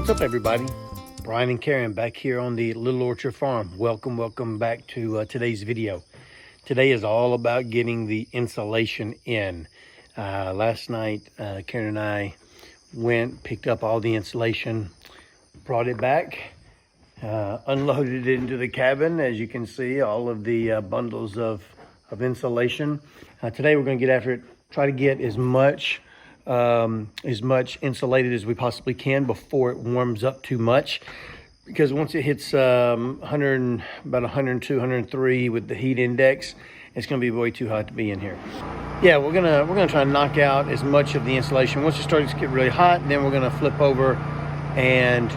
What's up, everybody? Brian and Karen back here on the Little Orchard Farm. Welcome back to today's video. Today is all about getting the insulation in. Last night, Karen and I picked up all the insulation, brought it back, unloaded it into the cabin. As you can see, all of the bundles of insulation. Today we're going to get after it, try to get as much insulated as we possibly can before it warms up too much, because once it hits about 102, 103 with the heat index, it's going to be way too hot to be in here. Yeah, we're gonna try to knock out as much of the insulation. Once it starts to get really hot, then we're going to flip over and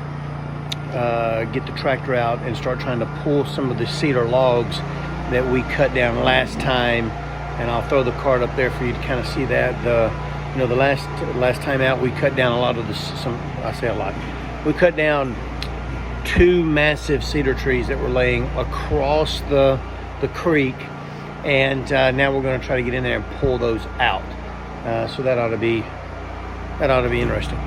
get the tractor out and start trying to pull some of the cedar logs that we cut down last time. And I'll throw the cart up there for you to kind of see that. The last time out, we cut down a lot of we cut down 2 massive cedar trees that were laying across the creek, and now we're going to try to get in there and pull those out. So that ought to be interesting.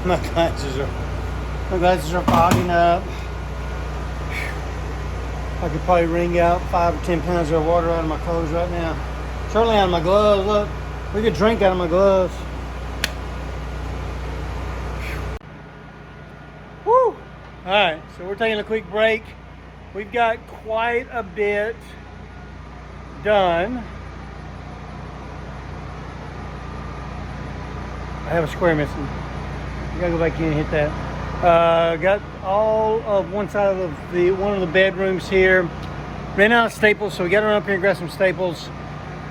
My glasses are fogging up. I could probably wring out 5 or 10 pounds of water out of my clothes right now. Certainly out of my gloves. Look, we could drink out of my gloves. Woo! All right, so we're taking a quick break. We've got quite a bit done. I have a square missing. You gotta go back in and hit that. Got all of one side of one of the bedrooms here. Ran out of staples, so we gotta run up here and grab some staples.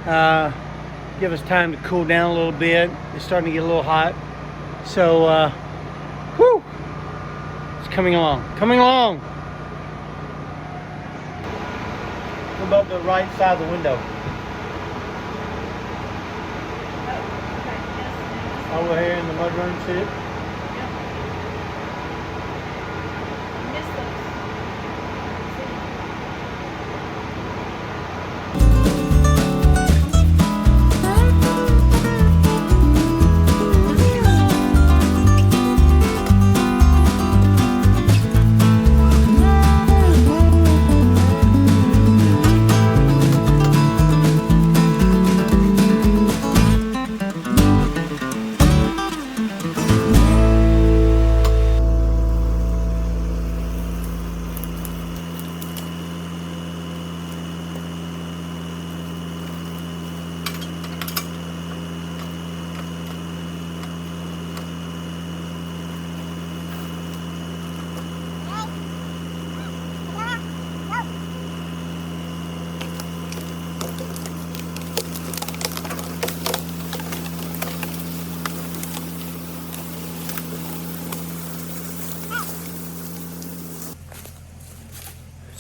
Give us time to cool down a little bit. It's starting to get a little hot. So, whew, it's coming along. What about the right side of the window? Over here in the mudroom, see it?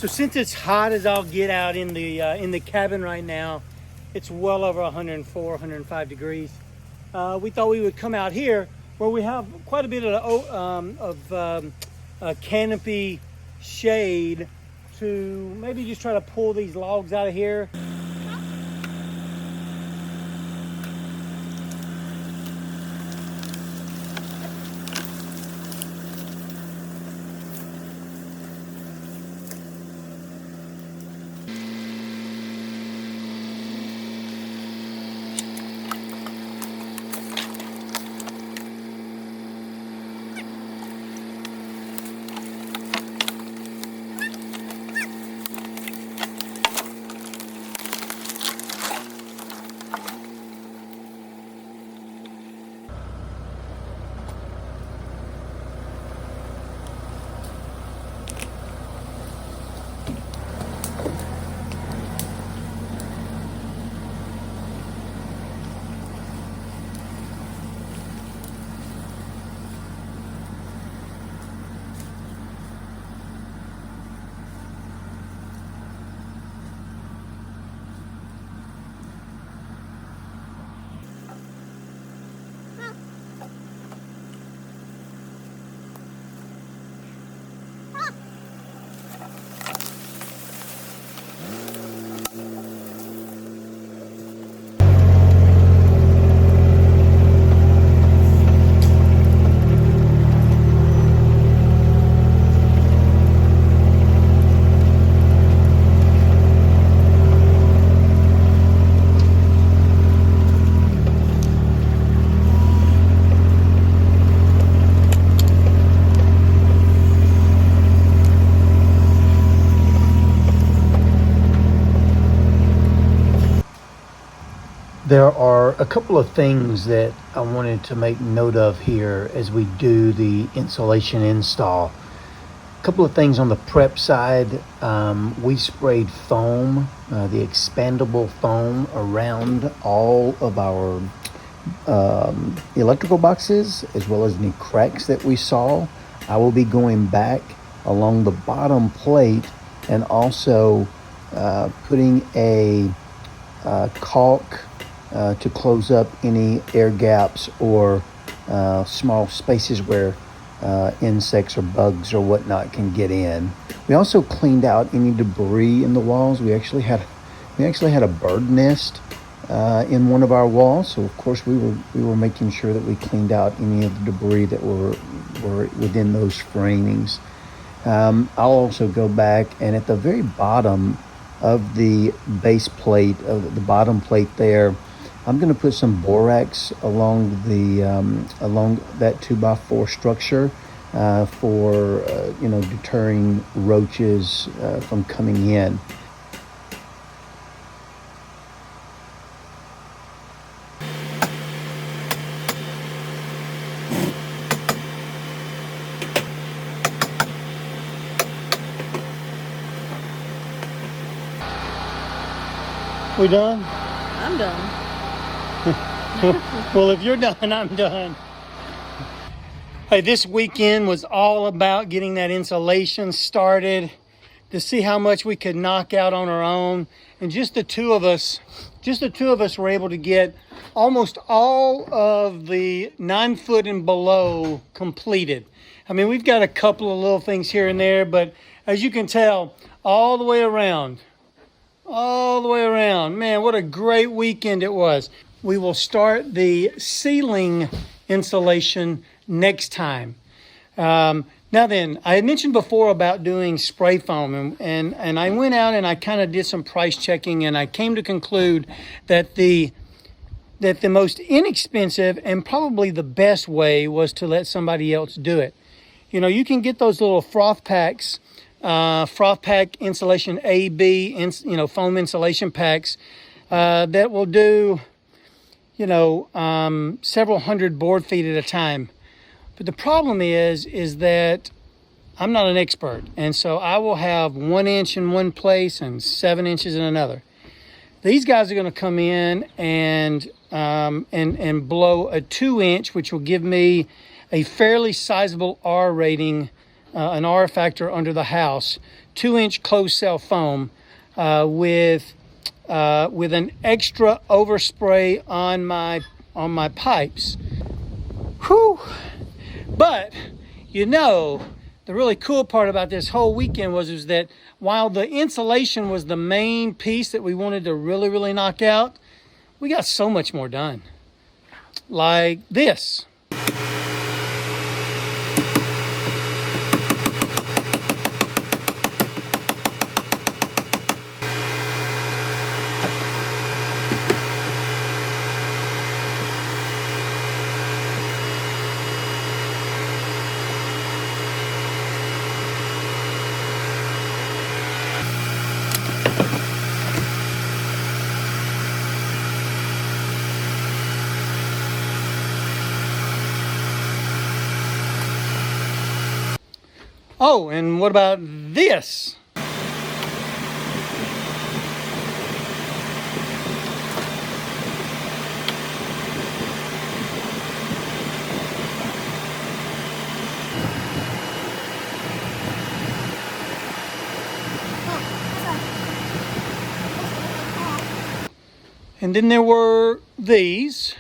So since it's hot as I'll get out in the cabin right now, it's well over 104, 105 degrees. We thought we would come out here where we have quite a bit of canopy shade to maybe just try to pull these logs out of here. There are a couple of things that I wanted to make note of here as we do the insulation install. A couple of things on the prep side. We sprayed foam, the expandable foam, around all of our electrical boxes, as well as any cracks that we saw. I will be going back along the bottom plate and also putting a caulk to close up any air gaps or small spaces where insects or bugs or whatnot can get in. We also cleaned out any debris in the walls. We actually had a bird nest in one of our walls, so of course we were making sure that we cleaned out any of the debris that were within those framings. I'll also go back and at the very bottom of the base plate, of the bottom plate there, I'm going to put some borax along that 2x4 structure for deterring roaches from coming in. We done? I'm done. Well, if you're done, I'm done. Hey, this weekend was all about getting that insulation started to see how much we could knock out on our own. And just the two of us were able to get almost all of the 9 foot and below completed. I mean, we've got a couple of little things here and there, but as you can tell, all the way around, man, what a great weekend it was. We will start the ceiling insulation next time. Now then, I had mentioned before about doing spray foam, and I went out and I kind of did some price checking, and I came to conclude that the most inexpensive and probably the best way was to let somebody else do it. You know, you can get those little froth packs, froth pack insulation AB, foam insulation packs that will do, several hundred board feet at a time. But the problem is that I'm not an expert, and so I will have 1 inch in one place and 7 inches in another. These guys are going to come in and blow a 2 inch, which will give me a fairly sizable R rating, an R factor under the house, 2 inch closed cell foam with with an extra overspray on my pipes. Whew. But you know, the really cool part about this whole weekend was that while the insulation was the main piece that we wanted to really knock out, we got so much more done. Like this. Oh, and what about this? And then there were these.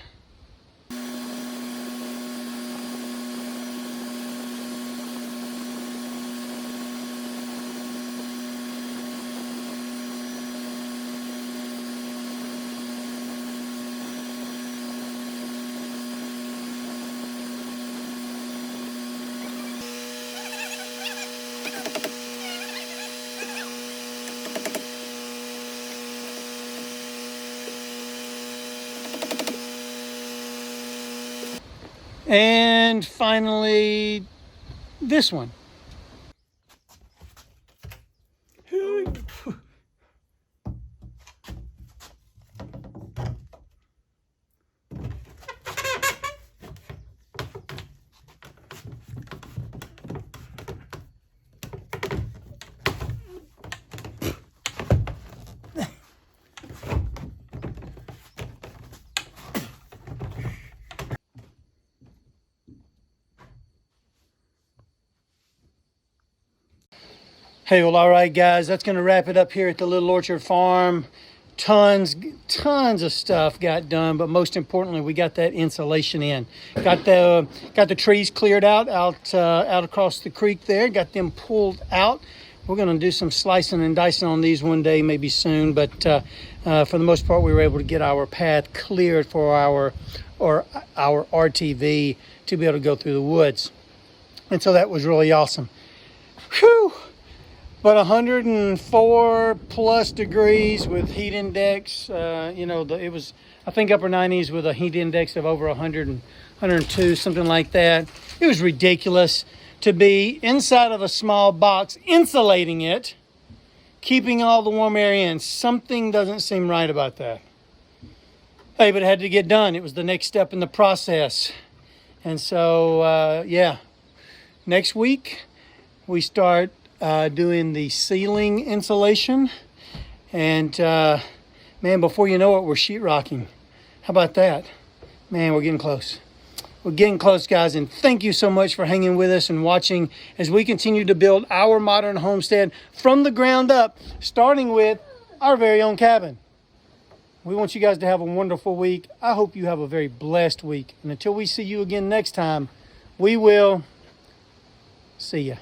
And finally, this one. Hey, well, all right, guys, that's going to wrap it up here at the Little Orchard Farm. Tons of stuff got done, but most importantly, we got that insulation in. Got the trees cleared out across the creek there. Got them pulled out. We're going to do some slicing and dicing on these one day, maybe soon. But for the most part, we were able to get our path cleared for our RTV to be able to go through the woods, and so that was really awesome. Whew. But 104 plus degrees with heat index, it was, I think, upper 90s with a heat index of over 100 and 102, something like that. It was ridiculous to be inside of a small box, insulating it, keeping all the warm air in. Something doesn't seem right about that. Hey, but it had to get done. It was the next step in the process. And so, yeah, next week we start doing the ceiling insulation, and man, before you know it, we're sheetrocking. How about that? Man, we're getting close. We're getting close, guys, and thank you so much for hanging with us and watching as we continue to build our modern homestead from the ground up, starting with our very own cabin. We want you guys to have a wonderful week. I hope you have a very blessed week, and until we see you again next time, we will see ya.